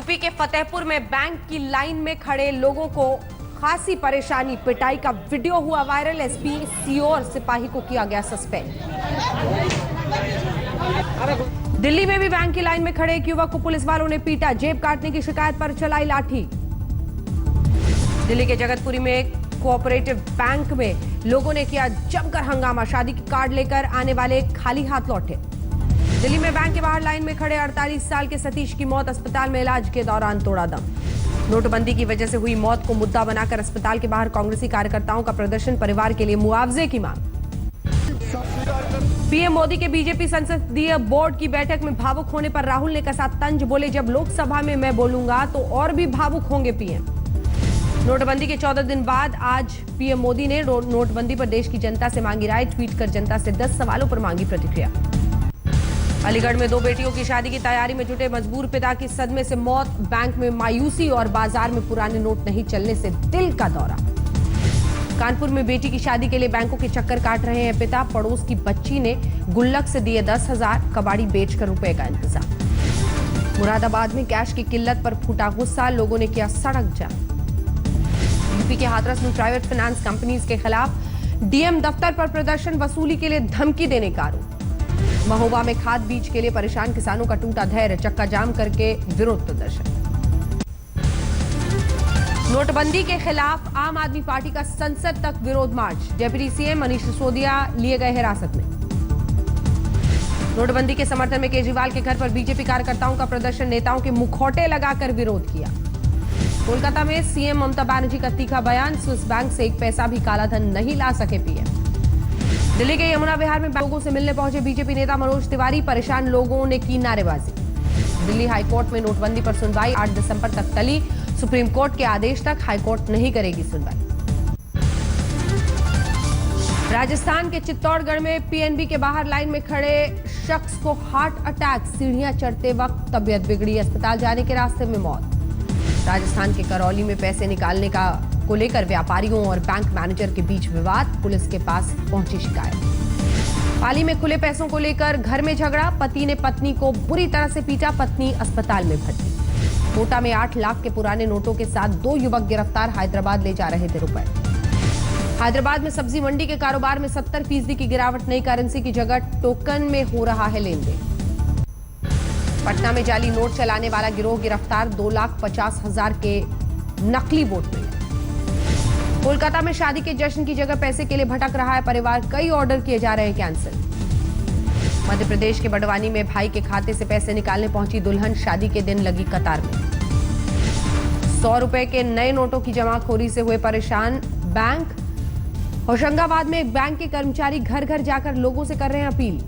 UP के फतेहपुर में bank की लाइन में खड़े लोगों को खासी परेशानी, पिटाई का वीडियो हुआ वायरल। एसपी, सीओ और सिपाही को किया गया सस्पेंड। दिल्ली में भी बैंक की लाइन में खड़े एक युवक को पुलिस वालों ने पीटा, जेब काटने की शिकायत पर चलाई लाठी। दिल्ली के जगतपुरी में कोऑपरेटिव बैंक में लोगों ने किया जमकर हंगामा, शादी की कार्ड लेकर आने वाले खाली हाथ लौटे। दिल्ली में बैंक के बाहर लाइन में खड़े 48 साल के सतीश की मौत, अस्पताल में इलाज के दौरान तोड़ा दम। नोटबंदी की वजह से हुई मौत को मुद्दा बनाकर अस्पताल के बाहर कांग्रेसी कार्यकर्ताओं का प्रदर्शन, परिवार के लिए मुआवजे की मांग। पीएम मोदी के बीजेपी संसदीय बोर्ड की बैठक में भावुक होने पर राहुल ने कसा तंज, बोले जब लोकसभा में मैं बोलूंगा तो और भी भावुक होंगे पीएम। नोटबंदी के 14 दिन बाद आज पीएम मोदी ने नोटबंदी पर देश की जनता से मांगी राय, ट्वीट कर जनता से 10 सवालों पर मांगी प्रतिक्रिया। अलीगढ़ में 2 बेटियों की शादी की तैयारी में जुटे मजबूर पिता की सदमे से मौत, बैंक में मायूसी और बाजार में पुराने नोट नहीं चलने से दिल का दौरा। कानपुर में बेटी की शादी के लिए बैंकों के चक्कर काट रहे हैं पिता, पड़ोस की बच्ची ने गुल्लक से दिए 10,000, कबाड़ी बेचकर रुपए का इंतजाम। मुरादाबाद में कैश की किल्लत पर फूटा गुस्सा, लोगों ने किया सड़क जाम। यूपी के हाथरस में प्राइवेट फाइनेंस कंपनीज के खिलाफ डीएम दफ्तर पर प्रदर्शन, वसूली के लिए धमकी देने का आरोप। महोबा में खाद बीज के लिए परेशान किसानों का टूटा धैर्य, चक्का जाम करके विरोध प्रदर्शन। नोटबंदी के खिलाफ आम आदमी पार्टी का संसद तक विरोध मार्च, डिप्टी सीएम मनीष सिसोदिया लिए गए हिरासत में। नोटबंदी के समर्थन में केजरीवाल के घर पर बीजेपी कार्यकर्ताओं का प्रदर्शन, नेताओं के मुखौटे लगाकर विरोध किया। कोलकाता में सीएम ममता बनर्जी का तीखा बयान, स्विस बैंक से 1 पैसा भी काला धन नहीं ला सके पीएम। दिल्ली के यमुना विहार में लोगों से मिलने पहुंचे बीजेपी नेता मनोज तिवारी, परेशान लोगों ने की नारेबाजी। दिल्ली हाईकोर्ट में नोटबंदी पर सुनवाई 8 दिसंबर तक टली, सुप्रीम कोर्ट के आदेश तक हाईकोर्ट नहीं करेगी सुनवाई। राजस्थान के चित्तौड़गढ़ में पीएनबी के बाहर लाइन में खड़े शख्स को हार्ट अटैक, सीढ़ियां चढ़ते वक्त तबीयत बिगड़ी, अस्पताल जाने के रास्ते में मौत। राजस्थान के करौली में पैसे निकालने को लेकर व्यापारियों और बैंक मैनेजर के बीच विवाद, पुलिस के पास पहुंची शिकायत। पाली में खुले पैसों को लेकर घर में झगड़ा, पति ने पत्नी को बुरी तरह से पीटा, पत्नी अस्पताल में भर्ती। कोटा में 8 लाख के पुराने नोटों के साथ 2 युवक गिरफ्तार, हैदराबाद ले जा रहे थे रुपए। हैदराबाद में सब्जी मंडी के कारोबार में 70% की गिरावट, नई करेंसी की जगह टोकन में हो रहा है लेन देन। पटना में जाली नोट चलाने वाला गिरोह गिरफ्तार, 2,50,000 के नकली वोट मिले। कोलकाता में शादी के जश्न की जगह पैसे के लिए भटक रहा है परिवार, कई ऑर्डर किए जा रहे हैं कैंसिल। मध्य प्रदेश के बड़वानी में भाई के खाते से पैसे निकालने पहुंची दुल्हन, शादी के दिन लगी कतार में। 100 रुपए के नए नोटों की जमाखोरी से हुए परेशान बैंक। होशंगाबाद में एक बैंक के कर्मचारी घर घर जाकर लोगों से कर रहे हैं अपील।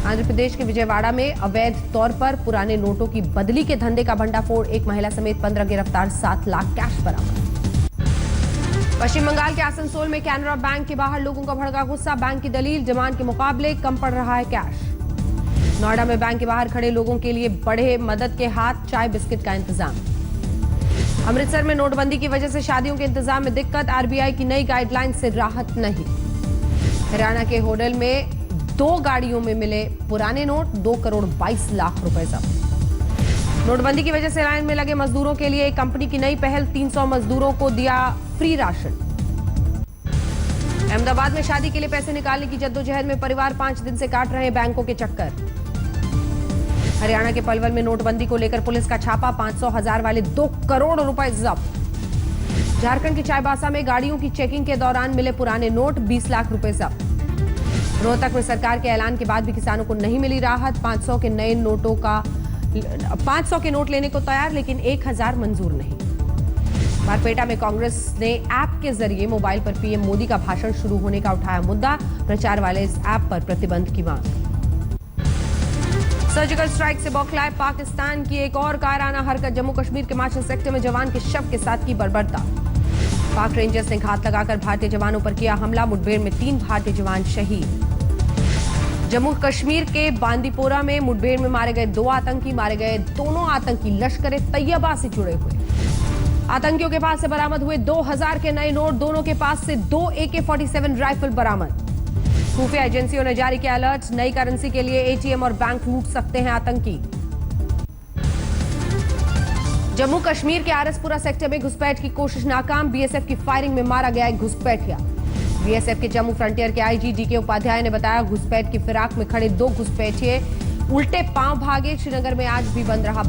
आंध्र प्रदेश के विजयवाड़ा में अवैध तौर पर पुराने नोटों की बदली के धंधे का भंडाफोड़, एक महिला समेत 15 गिरफ्तार, 7 लाख कैश बरामद। पश्चिम बंगाल के आसनसोल में कैनरा बैंक के बाहर लोगों का भड़का गुस्सा, बैंक की दलील डिमांड के मुकाबले कम पड़ रहा है कैश। नोएडा में बैंक के बाहर खड़े लोगों के लिए बढ़े मदद के हाथ, चाय बिस्किट का इंतजाम। अमृतसर में नोटबंदी की वजह से शादियों के इंतजाम में दिक्कत, आरबीआई की नई गाइडलाइन से राहत नहीं। हरियाणा के होडल में 2 गाड़ियों में मिले पुराने नोट, 2 करोड़ 22 लाख रुपए जब्त। नोटबंदी की वजह से लाइन में लगे मजदूरों के लिए एक कंपनी की नई पहल, 300 मजदूरों को दिया फ्री राशन। अहमदाबाद में शादी के लिए पैसे निकालने की जद्दोजहद में परिवार 5 दिन से काट रहे हैं बैंकों के चक्कर। हरियाणा के पलवल में नोटबंदी को लेकर पुलिस का छापा, 500,000 वाले 2 करोड़ रुपए जब्त। झारखंड के चाईबासा में गाड़ियों की चेकिंग के दौरान मिले पुराने नोट, 20 लाख रुपए जब्त। रोहतक में सरकार के ऐलान के बाद भी किसानों को नहीं मिली राहत, 500 के नोट लेने को तैयार, लेकिन 1,000 मंजूर नहीं। बारपेटा में कांग्रेस ने ऐप के जरिए मोबाइल पर पीएम मोदी का भाषण शुरू होने का उठाया मुद्दा, प्रचार वाले इस ऐप पर प्रतिबंध की मांग। सर्जिकल स्ट्राइक से बौखलाए पाकिस्तान की एक और कायराना हरकत, जम्मू कश्मीर के मार्शल सेक्टर में जवान के शव के साथ की बर्बरता। पाक रेंजर्स ने घात लगाकर भारतीय जवानों पर किया हमला, मुठभेड़ में 3 भारतीय जवान शहीद। जम्मू कश्मीर के बांदीपोरा में मुठभेड़ में मारे गए 2 आतंकी, मारे गए दोनों आतंकी लश्कर तैयबा से जुड़े हुए। आतंकियों के पास से बरामद हुए 2000 के नए नोट, दोनों के पास से 2 AK-47 राइफल बरामद। खुफिया एजेंसियों ने जारी किया अलर्ट, नई करेंसी के लिए एटीएम और बैंक लूट सकते हैं आतंकी। जम्मू कश्मीर के आरसपुरा सेक्टर में घुसपैठ की कोशिश नाकाम, बीएसएफ की फायरिंग में मारा गया एक घुसपैठिया। बीएसएफ के जम्मू फ्रंटियर के आईजी डीके उपाध्याय ने बताया, घुसपैठ की फिराक में खड़े 2 घुसपैठिए उल्टे पांव भागे। श्रीनगर में आज भी बंद रहा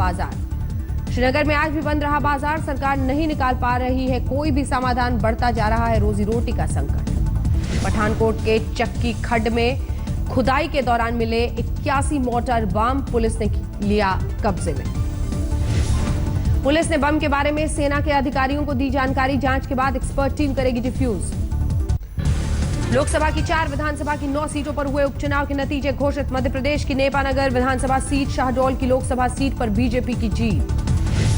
बाजार। सरकार नहीं निकाल पा रही है कोई भी समाधान, बढ़ता जा रहा है रोजी रोटी का संकट। पठानकोट के चक्की खड्ड में खुदाई के दौरान मिले 81 मोर्टार बम, पुलिस ने लिया कब्जे में। पुलिस ने बम के बारे में सेना के अधिकारियों को दी जानकारी, जांच के बाद एक्सपर्ट टीम करेगी डिफ्यूज। लोकसभा की 4, विधानसभा की 9 सीटों पर हुए उपचुनाव के नतीजे घोषित। मध्य प्रदेश की नेपानगर विधानसभा सीट, शहडोल की लोकसभा सीट पर बीजेपी की जीत।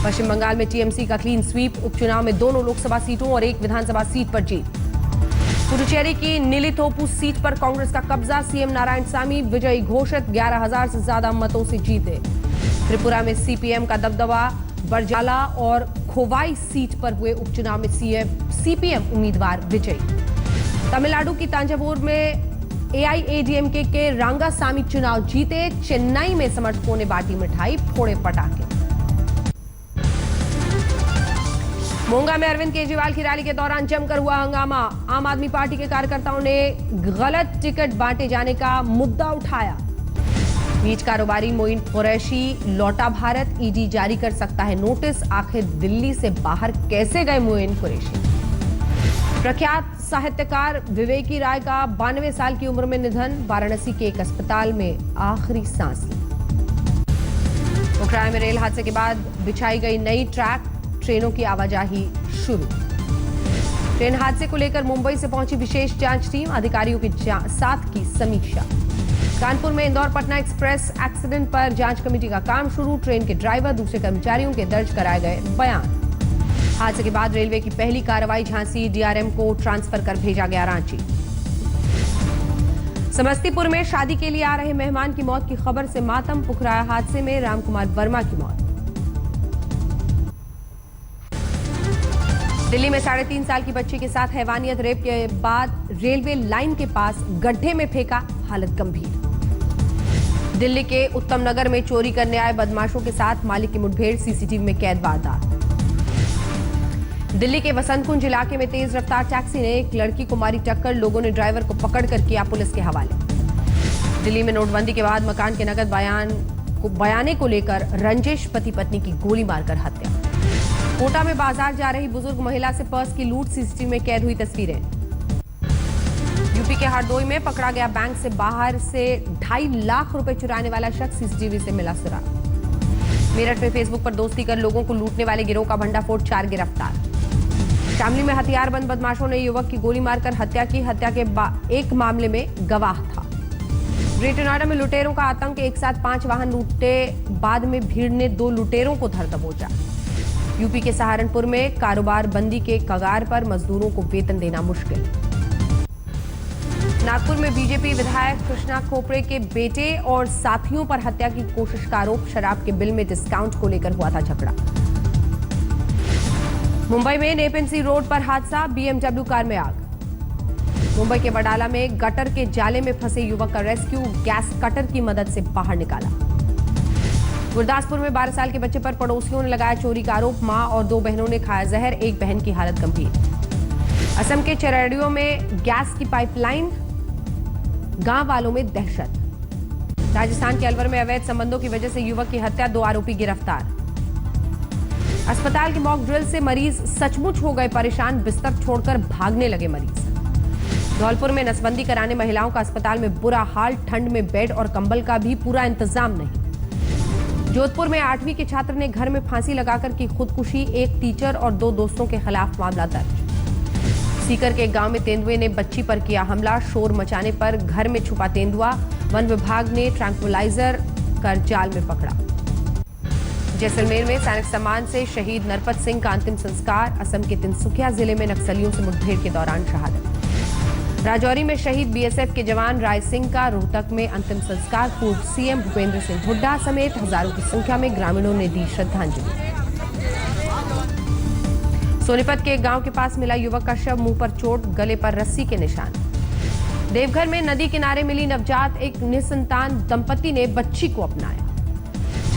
पश्चिम बंगाल में टीएमसी का क्लीन स्वीप, उपचुनाव में दोनों लोकसभा सीटों और 1 विधानसभा सीट पर जीत। पुडुचेरी की निलिथोपू सीट पर कांग्रेस का कब्जा, सीएम नारायणसामी विजयी घोषित, 11,000 से ज्यादा मतों से जीते। त्रिपुरा में सीपीएम का दबदबा, बरजाला और खोवाई सीट पर हुए उपचुनाव में सीपीएम उम्मीदवार विजयी। तमिलनाडु की तांजावुर में एआईएडीएमके के रंगासामी चुनाव जीते। चेन्नई में समर्थकों ने बांटी मिठाई, फोड़े पटाखे। मोंगा में अरविंद केजरीवाल की रैली के दौरान जमकर हुआ हंगामा, आम आदमी पार्टी के कार्यकर्ताओं ने गलत टिकट बांटे जाने का मुद्दा उठाया। बीच कारोबारी मोइन कुरैशी लौटा भारत, ईडी जारी कर सकता है नोटिस, आखिर दिल्ली से बाहर कैसे गए मोइन कुरैशी। प्रख्यात साहित्यकार विवेकी राय का 92 साल की उम्र में निधन, वाराणसी के एक अस्पताल में आखिरी सांस ली। पोखराज में रेल हादसे के बाद बिछाई गई नई ट्रैक, ट्रेनों की आवाजाही शुरू। ट्रेन हादसे को लेकर मुंबई से पहुंची विशेष जांच टीम, अधिकारियों के साथ की समीक्षा। कानपुर में इंदौर पटना एक्सप्रेस एक्सीडेंट पर जांच कमेटी का काम शुरू, ट्रेन के ड्राइवर दूसरे कर्मचारियों के दर्ज कराए गए बयान। हादसे के बाद रेलवे की पहली कार्रवाई, झांसी डीआरएम को ट्रांसफर कर भेजा गया रांची। समस्तीपुर में शादी के लिए आ रहे मेहमान की मौत की खबर से मातम, पुखराया हादसे में रामकुमार वर्मा की मौत। दिल्ली में 3.5 साल की बच्ची के साथ हैवानियत, रेप के बाद रेलवे लाइन के पास गड्ढे में फेंका, हालत गंभीर। दिल्ली के उत्तम नगर में चोरी करने आए बदमाशों के साथ मालिक की मुठभेड़, सीसीटीवी में कैद वारदात। दिल्ली के वसंत कुंज इलाके में तेज रफ्तार टैक्सी ने एक लड़की को मारी टक्कर, लोगों ने ड्राइवर को पकड़कर किया पुलिस के हवाले। दिल्ली में नोटबंदी के बाद मकान के नकद बयाने को लेकर रंजिश, पति पत्नी की गोली मारकर हत्या। कोटा में बाजार जा रही बुजुर्ग महिला से पर्स की लूट, सीसीटीवी में कैद हुई तस्वीरें। यूपी के हरदोई में पकड़ा गया बैंक से बाहर से 2.5 लाख रुपए चुराने वाला शख्स, सीसीटीवी से मिला सुराग। मेरठ में फेसबुक पर दोस्ती कर लोगों को लूटने वाले गिरोह का भंडाफोड़, 4 गिरफ्तार। शामली में हथियारबंद बदमाशों ने युवक की गोली मारकर हत्या की, हत्या के एक मामले में गवाह था। ग्रेटर नोएडा में लुटेरों का आतंक, एक साथ 5 वाहन लूटे, बाद में भीड़ ने 2 लुटेरों को धर दबोचा। यूपी के सहारनपुर में कारोबार बंदी के कगार पर, मजदूरों को वेतन देना मुश्किल। नागपुर में बीजेपी विधायक कृष्णा खोपड़े के बेटे और साथियों पर हत्या की कोशिश का आरोप, शराब के बिल में डिस्काउंट को लेकर हुआ था झगड़ा। मुंबई में नेपेंसी रोड पर हादसा, बीएमडब्ल्यू कार में आग। मुंबई के वडाला में गटर के जाले में फंसे युवक का रेस्क्यू, गैस कटर की मदद से बाहर निकाला। गुरदासपुर में 12 साल के बच्चे पर पड़ोसियों ने लगाया चोरी का आरोप, मां और 2 बहनों ने खाया जहर, एक बहन की हालत गंभीर। असम के चरैडियों में गैस की पाइपलाइन, गांव वालों में दहशत। राजस्थान के अलवर में अवैध संबंधों की वजह से युवक की हत्या, 2 आरोपी गिरफ्तार। अस्पताल के मॉक ड्रिल से मरीज सचमुच हो गए परेशान, बिस्तर छोड़कर भागने लगे मरीज। धौलपुर में नसबंदी कराने महिलाओं का अस्पताल में बुरा हाल, ठंड में बेड और कंबल का भी पूरा इंतजाम नहीं। जोधपुर में 8वीं के छात्र ने घर में फांसी लगाकर की खुदकुशी, एक टीचर और 2 दोस्तों के खिलाफ मामला दर्ज। सीकर के गांव में तेंदुए ने बच्ची पर किया हमला, शोर मचाने पर घर में छुपा तेंदुआ वन विभाग ने ट्रैंक्विलाइजर कर जाल में पकड़ा। जैसलमेर में सैनिक सम्मान से शहीद नरपत सिंह का अंतिम संस्कार, असम के तिनसुकिया जिले में नक्सलियों से मुठभेड़ के दौरान शहादत। राजौरी में शहीद बीएसएफ के जवान राय सिंह का रोहतक में अंतिम संस्कार, पूर्व सीएम भूपेंद्र सिंह हुड्डा समेत हजारों की संख्या में ग्रामीणों ने दी श्रद्धांजलि। सोनीपत के एक गांव के पास मिला युवक का शव, मुंह पर चोट, गले पर रस्सी के निशान। देवघर में नदी किनारे मिली नवजात, एक निसंतान दंपति ने बच्ची को अपनाया।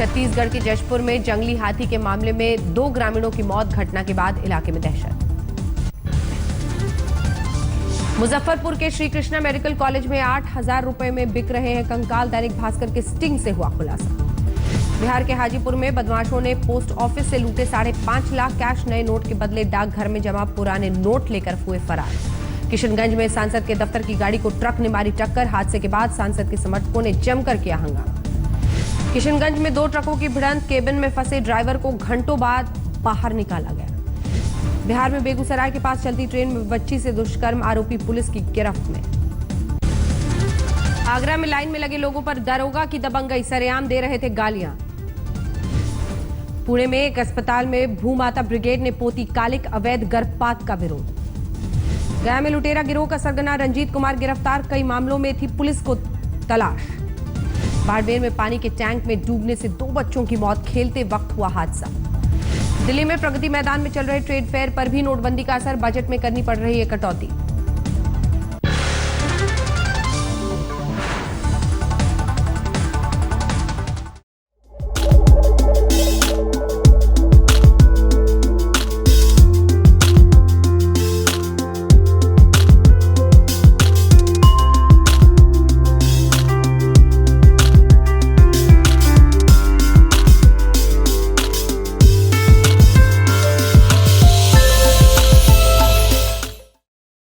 छत्तीसगढ़ के जशपुर में जंगली हाथी के मामले में 2 ग्रामीणों की मौत, घटना के बाद इलाके में दहशत। मुजफ्फरपुर के श्री कृष्णा मेडिकल कॉलेज में 8,000 रुपए में बिक रहे हैं कंकाल, दैनिक भास्कर के स्टिंग से हुआ खुलासा। बिहार के हाजीपुर में बदमाशों ने पोस्ट ऑफिस से लूटे 5.5 लाख कैश, नए नोट के बदले डाकघर में जमा पुराने नोट लेकर हुए फरार। किशनगंज में सांसद के दफ्तर की गाड़ी को ट्रक ने मारी टक्कर, हादसे के बाद सांसद के समर्थकों ने जमकर किया हंगामा। किशनगंज में 2 ट्रकों की भिड़ंत, केबिन में फंसे ड्राइवर को घंटों बाद बाहर निकाला गया। बिहार में बेगूसराय के पास चलती ट्रेन में बच्ची से दुष्कर्म, आरोपी पुलिस की गिरफ्त में। आगरा में लाइन में लगे लोगों पर दरोगा की दबंगई, सरेआम दे रहे थे गालियां। पुणे में एक अस्पताल में भूमाता ब्रिगेड ने पोती कालिक, अवैध गर्भपात का विरोध। गया में लुटेरा गिरोह का सरगना रंजीत कुमार गिरफ्तार, कई मामलों में थी पुलिस को तलाश। बाड़मेर में पानी के टैंक में डूबने से 2 बच्चों की मौत, खेलते वक्त हुआ हादसा। दिल्ली में प्रगति मैदान में चल रहे ट्रेड फेयर पर भी नोटबंदी का असर, बजट में करनी पड़ रही है कटौती।